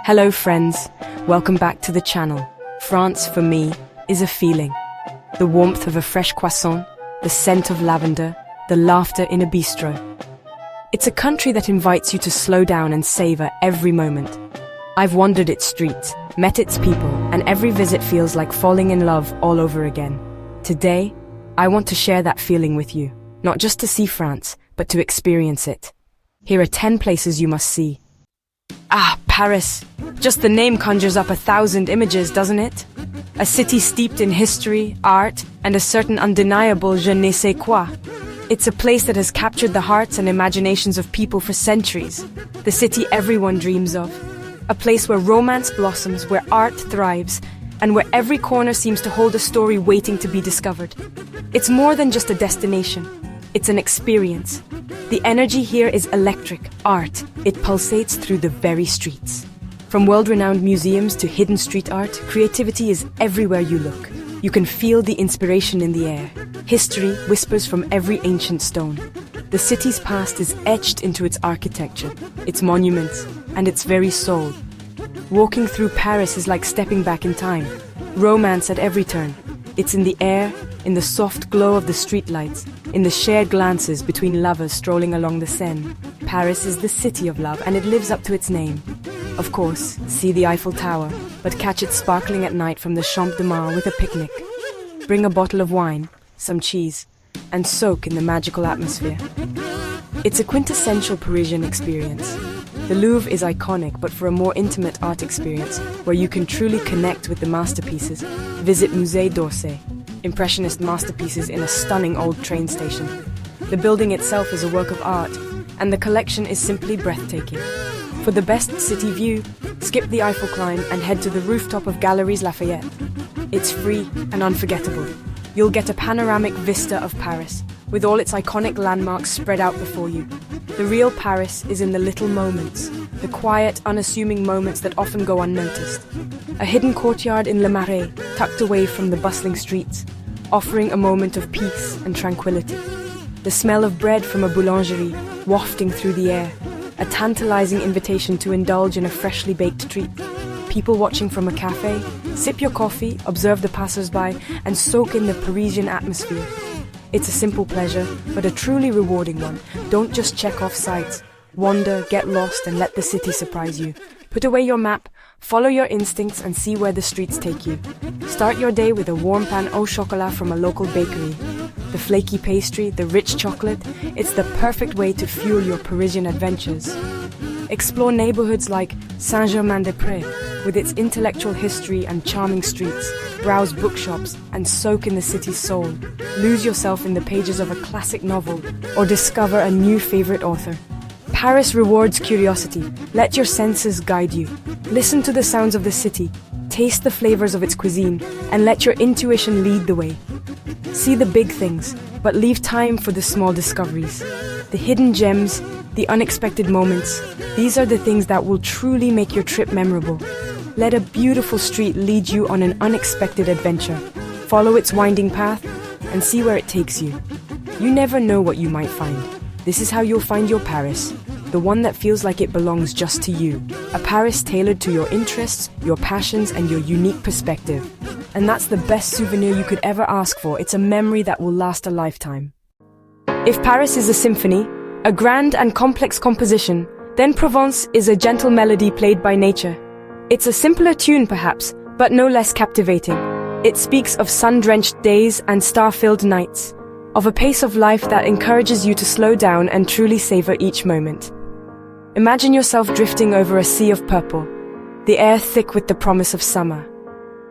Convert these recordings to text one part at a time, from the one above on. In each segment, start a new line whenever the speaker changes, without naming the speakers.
Hello friends, welcome back to the channel. France, for me, is a feeling. The warmth of a fresh croissant, the scent of lavender, the laughter in a bistro. It's a country that invites you to slow down and savor every moment. I've wandered its streets, met its people, and every visit feels like falling in love all over again. Today, I want to share that feeling with you, not just to see France, but to experience it. Here are 10 places you must see. Paris. Just the name conjures up 1,000 images, doesn't it? A city steeped in history, art, and a certain undeniable je ne sais quoi. It's a place that has captured the hearts and imaginations of people for centuries. The city everyone dreams of. A place where romance blossoms, where art thrives, and where every corner seems to hold a story waiting to be discovered. It's more than just a destination. It's an experience. The energy here is electric, art. It pulsates through the very streets. From world-renowned museums to hidden street art, creativity is everywhere you look. You can feel the inspiration in the air. History whispers from every ancient stone. The city's past is etched into its architecture, its monuments, and its very soul. Walking through Paris is like stepping back in time. Romance at every turn. It's in the air, in the soft glow of the streetlights, in the shared glances between lovers strolling along the Seine. Paris is the city of love, and it lives up to its name. Of course, see the Eiffel Tower, but catch it sparkling at night from the Champ de Mars with a picnic. Bring a bottle of wine, some cheese, and soak in the magical atmosphere. It's a quintessential Parisian experience. The Louvre is iconic, but for a more intimate art experience, where you can truly connect with the masterpieces, visit Musée d'Orsay, Impressionist masterpieces in a stunning old train station. The building itself is a work of art, and the collection is simply breathtaking. For the best city view, skip the Eiffel climb and head to the rooftop of Galeries Lafayette. It's free and unforgettable. You'll get a panoramic vista of Paris, with all its iconic landmarks spread out before you. The real Paris is in the little moments, the quiet, unassuming moments that often go unnoticed. A hidden courtyard in Le Marais, tucked away from the bustling streets, offering a moment of peace and tranquility. The smell of bread from a boulangerie, wafting through the air, a tantalizing invitation to indulge in a freshly baked treat. People watching from a café, sip your coffee, observe the passers-by, and soak in the Parisian atmosphere. It's a simple pleasure, but a truly rewarding one. Don't just check off sights. Wander, get lost, and let the city surprise you. Put away your map, follow your instincts, and see where the streets take you. Start your day with a warm pain au chocolat from a local bakery. The flaky pastry, the rich chocolate, it's the perfect way to fuel your Parisian adventures. Explore neighborhoods like Saint-Germain-des-Prés, with its intellectual history and charming streets. Browse bookshops and soak in the city's soul. Lose yourself in the pages of a classic novel or discover a new favorite author. Paris rewards curiosity. Let your senses guide you. Listen to the sounds of the city, taste the flavors of its cuisine, and let your intuition lead the way. See the big things, but leave time for the small discoveries. The hidden gems, the unexpected moments, these are the things that will truly make your trip memorable. Let a beautiful street lead you on an unexpected adventure. Follow its winding path and see where it takes you. You never know what you might find. This is how you'll find your Paris, the one that feels like it belongs just to you. A Paris tailored to your interests, your passions, and your unique perspective. And that's the best souvenir you could ever ask for. It's a memory that will last a lifetime. If Paris is a symphony, a grand and complex composition, then Provence is a gentle melody played by nature. It's a simpler tune perhaps, but no less captivating. It speaks of sun-drenched days and star-filled nights, of a pace of life that encourages you to slow down and truly savor each moment. Imagine yourself drifting over a sea of purple, the air thick with the promise of summer.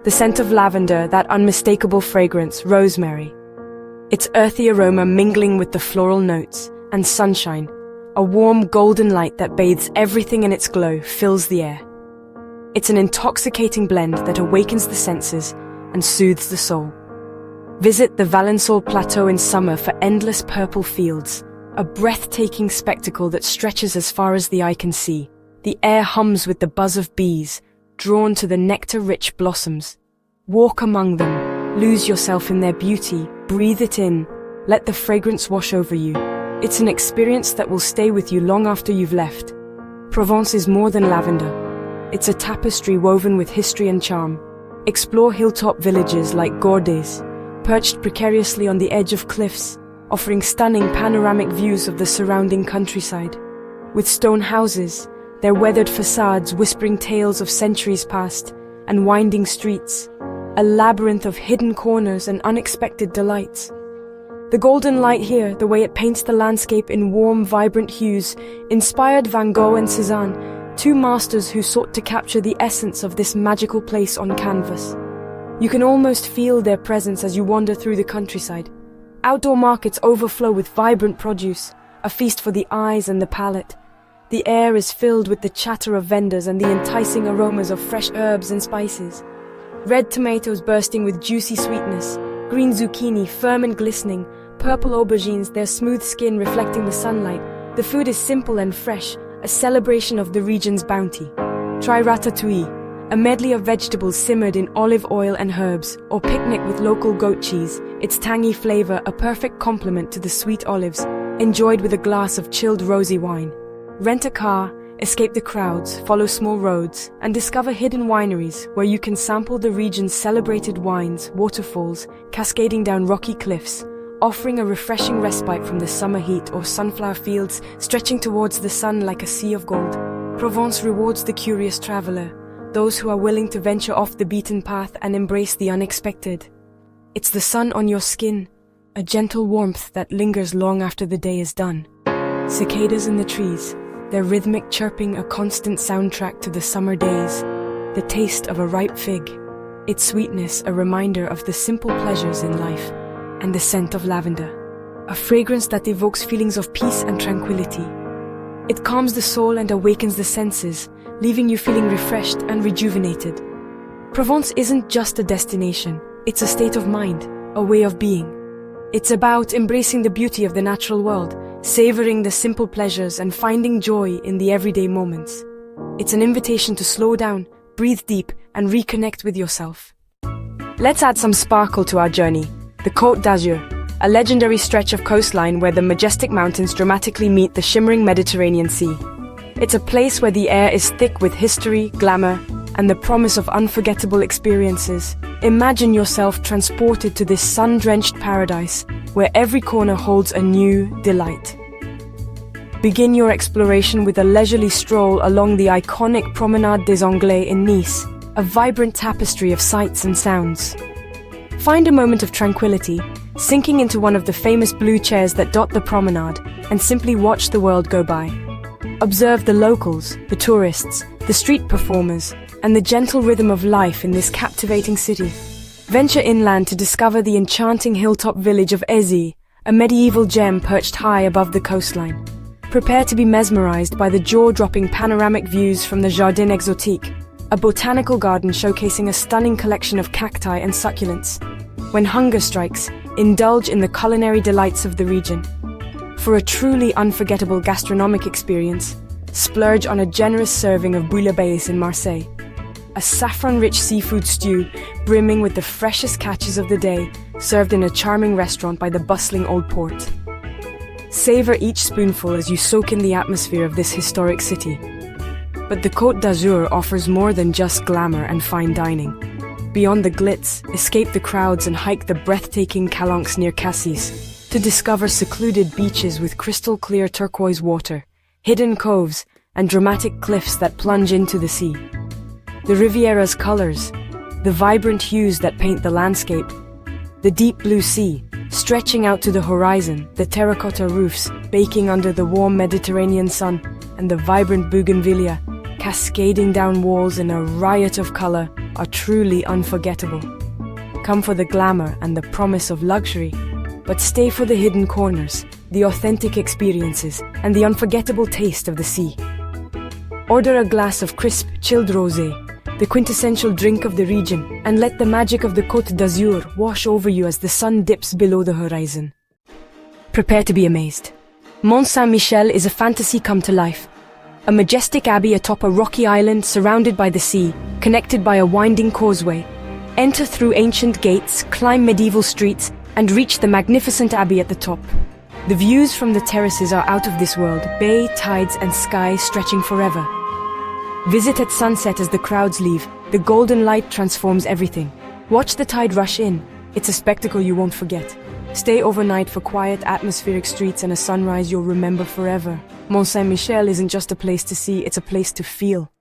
The scent of lavender, that unmistakable fragrance, rosemary. Its earthy aroma mingling with the floral notes, and sunshine, a warm golden light that bathes everything in its glow, fills the air. It's an intoxicating blend that awakens the senses and soothes the soul. Visit the Valençol Plateau in summer for endless purple fields, a breathtaking spectacle that stretches as far as the eye can see. The air hums with the buzz of bees, drawn to the nectar-rich blossoms. Walk among them, lose yourself in their beauty, breathe it in, let the fragrance wash over you. It's an experience that will stay with you long after you've left. Provence is more than lavender. It's a tapestry woven with history and charm. Explore hilltop villages like Bordeaux, perched precariously on the edge of cliffs, offering stunning panoramic views of the surrounding countryside. With stone houses, their weathered facades whispering tales of centuries past, and winding streets, a labyrinth of hidden corners and unexpected delights. The golden light here, the way it paints the landscape in warm, vibrant hues, inspired Van Gogh and Cézanne, two masters who sought to capture the essence of this magical place on canvas. You can almost feel their presence as you wander through the countryside. Outdoor markets overflow with vibrant produce, a feast for the eyes and the palate. The air is filled with the chatter of vendors and the enticing aromas of fresh herbs and spices. Red tomatoes bursting with juicy sweetness, green zucchini firm and glistening, purple aubergines, their smooth skin reflecting the sunlight. The food is simple and fresh, a celebration of the region's bounty. Try ratatouille, a medley of vegetables simmered in olive oil and herbs, or picnic with local goat cheese, its tangy flavor a perfect complement to the sweet olives, enjoyed with a glass of chilled rosy wine. Rent a car, escape the crowds, follow small roads, and discover hidden wineries where you can sample the region's celebrated wines, waterfalls, cascading down rocky cliffs, offering a refreshing respite from the summer heat, or sunflower fields stretching towards the sun like a sea of gold. Provence rewards the curious traveler, those who are willing to venture off the beaten path and embrace the unexpected. It's the sun on your skin, a gentle warmth that lingers long after the day is done. Cicadas in the trees, their rhythmic chirping a constant soundtrack to the summer days. The taste of a ripe fig, its sweetness a reminder of the simple pleasures in life. And the scent of lavender, a fragrance that evokes feelings of peace and tranquility. It calms the soul and awakens the senses, leaving you feeling refreshed and rejuvenated. Provence isn't just a destination, it's a state of mind, a way of being. It's about embracing the beauty of the natural world, savoring the simple pleasures and finding joy in the everyday moments. It's an invitation to slow down, breathe deep, and reconnect with yourself. Let's add some sparkle to our journey. The Côte d'Azur, a legendary stretch of coastline where the majestic mountains dramatically meet the shimmering Mediterranean Sea. It's a place where the air is thick with history, glamour, and the promise of unforgettable experiences. Imagine yourself transported to this sun-drenched paradise, where every corner holds a new delight. Begin your exploration with a leisurely stroll along the iconic Promenade des Anglais in Nice, a vibrant tapestry of sights and sounds. Find a moment of tranquility, sinking into one of the famous blue chairs that dot the promenade, and simply watch the world go by. Observe the locals, the tourists, the street performers, and the gentle rhythm of life in this captivating city. Venture inland to discover the enchanting hilltop village of Annecy, a medieval gem perched high above the coastline. Prepare to be mesmerized by the jaw-dropping panoramic views from the Jardin Exotique, a botanical garden showcasing a stunning collection of cacti and succulents. When hunger strikes, indulge in the culinary delights of the region. For a truly unforgettable gastronomic experience, splurge on a generous serving of bouillabaisse in Marseille, a saffron-rich seafood stew brimming with the freshest catches of the day, served in a charming restaurant by the bustling Old Port. Savor each spoonful as you soak in the atmosphere of this historic city. But the Côte d'Azur offers more than just glamour and fine dining. Beyond the glitz, escape the crowds and hike the breathtaking calanques near Cassis to discover secluded beaches with crystal-clear turquoise water, hidden coves, and dramatic cliffs that plunge into the sea. The Riviera's colors, the vibrant hues that paint the landscape, the deep blue sea, stretching out to the horizon, the terracotta roofs baking under the warm Mediterranean sun, and the vibrant bougainvillea cascading down walls in a riot of color are truly unforgettable. Come for the glamour and the promise of luxury, but stay for the hidden corners, the authentic experiences, and the unforgettable taste of the sea. Order a glass of crisp, chilled rosé, the quintessential drink of the region, and let the magic of the Côte d'Azur wash over you as the sun dips below the horizon. Prepare to be amazed. Mont Saint-Michel is a fantasy come to life. A majestic abbey atop a rocky island surrounded by the sea, connected by a winding causeway. Enter through ancient gates, climb medieval streets, and reach the magnificent abbey at the top. The views from the terraces are out of this world, bay, tides, and sky stretching forever. Visit at sunset as the crowds leave. The golden light transforms everything. Watch the tide rush in. It's a spectacle you won't forget. Stay overnight for quiet, atmospheric streets and a sunrise you'll remember forever. Mont Saint-Michel isn't just a place to see, it's a place to feel.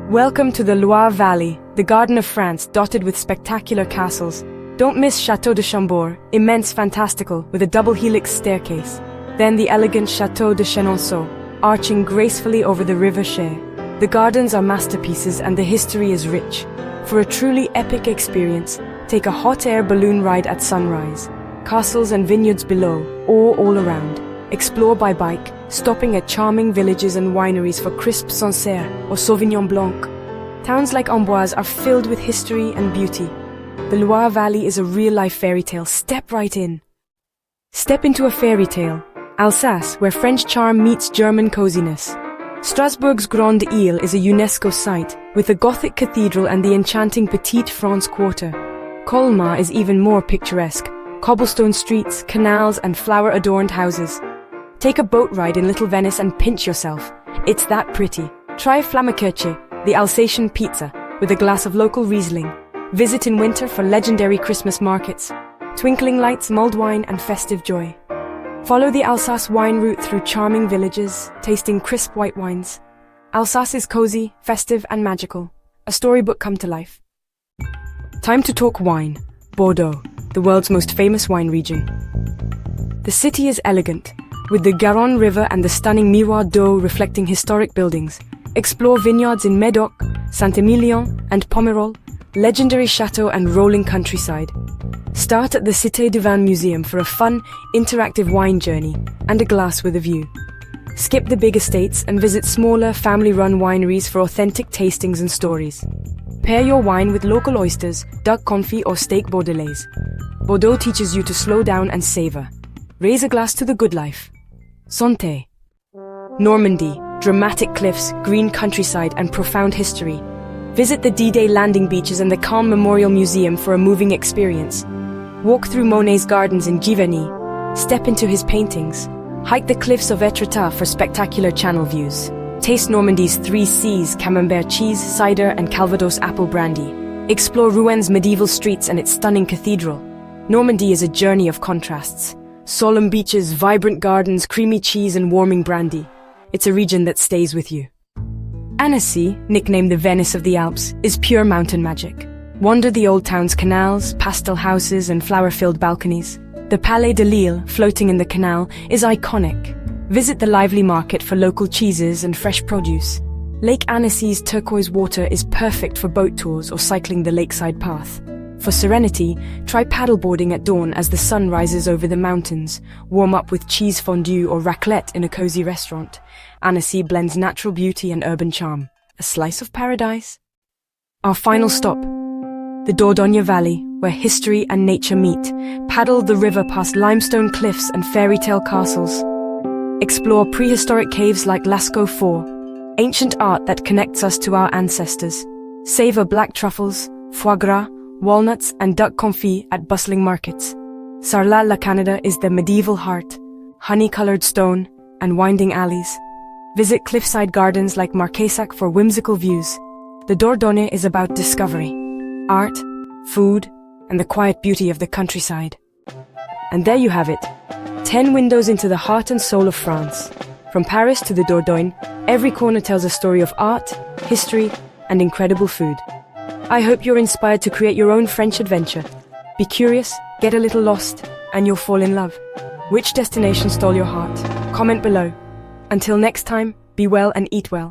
Welcome to the Loire Valley, the Garden of France, dotted with spectacular castles. Don't miss Château de Chambord, immense, fantastical, with a double helix staircase. Then the elegant Château de Chenonceau, arching gracefully over the river Cher. The gardens are masterpieces and the history is rich. For a truly epic experience, take a hot air balloon ride at sunrise. Castles and vineyards below, or all around. Explore by bike, stopping at charming villages and wineries for crisp Sancerre or Sauvignon Blanc. Towns like Amboise are filled with history and beauty. The Loire Valley is a real-life fairy tale. Step right in. Step into a fairy tale. Alsace, where French charm meets German coziness. Strasbourg's Grande Ile is a UNESCO site, with the Gothic cathedral and the enchanting Petite France Quarter. Colmar is even more picturesque. Cobblestone streets, canals, and flower-adorned houses. Take a boat ride in Little Venice and pinch yourself. It's that pretty. Try Flammekueche, the Alsatian pizza, with a glass of local Riesling. Visit in winter for legendary Christmas markets. Twinkling lights, mulled wine, and festive joy. Follow the Alsace wine route through charming villages, tasting crisp white wines. Alsace is cozy, festive, and magical. A storybook come to life. Time to talk wine. Bordeaux, the world's most famous wine region. The city is elegant, with the Garonne River and the stunning Miroir d'Eau reflecting historic buildings. Explore vineyards in Médoc, Saint-Emilion, and Pomerol, legendary chateau and rolling countryside. Start at the Cité du Vin Museum for a fun, interactive wine journey and a glass with a view. Skip the big estates and visit smaller, family-run wineries for authentic tastings and stories. Pair your wine with local oysters, duck confit or steak bordelaise. Bordeaux teaches you to slow down and savor. Raise a glass to the good life. Santé. Normandy, dramatic cliffs, green countryside and profound history. Visit the D-Day landing beaches and the Calm Memorial Museum for a moving experience. Walk through Monet's gardens in Giverny. Step into his paintings. Hike the cliffs of Étretat for spectacular channel views. Taste Normandy's 3 C's, Camembert cheese, cider, and Calvados apple brandy. Explore Rouen medieval streets and its stunning cathedral. Normandy is a journey of contrasts. Solemn beaches, vibrant gardens, creamy cheese, and warming brandy. It's a region that stays with you. Annecy, nicknamed the Venice of the Alps, is pure mountain magic. Wander the old town's canals, pastel houses, and flower-filled balconies. The Palais de Lille, floating in the canal, is iconic. Visit the lively market for local cheeses and fresh produce. Lake Annecy's turquoise water is perfect for boat tours or cycling the lakeside path. For serenity, try paddleboarding at dawn as the sun rises over the mountains. Warm up with cheese fondue or raclette in a cozy restaurant. Annecy blends natural beauty and urban charm. A slice of paradise? Our final stop, the Dordogne Valley, where history and nature meet. Paddle the river past limestone cliffs and fairy tale castles. Explore prehistoric caves like Lascaux Fort, ancient art that connects us to our ancestors. Savor black truffles, foie gras, walnuts, and duck confit at bustling markets. Sarlat-la-Canada is the medieval heart, honey-colored stone, and winding alleys. Visit cliffside gardens like Marquessac for whimsical views. The Dordogne is about discovery, art, food, and the quiet beauty of the countryside. And there you have it, 10 windows into the heart and soul of France. From Paris to the Dordogne, every corner tells a story of art, history, and incredible food. I hope you're inspired to create your own French adventure. Be curious, get a little lost, and you'll fall in love. Which destination stole your heart? Comment below. Until next time, be well and eat well.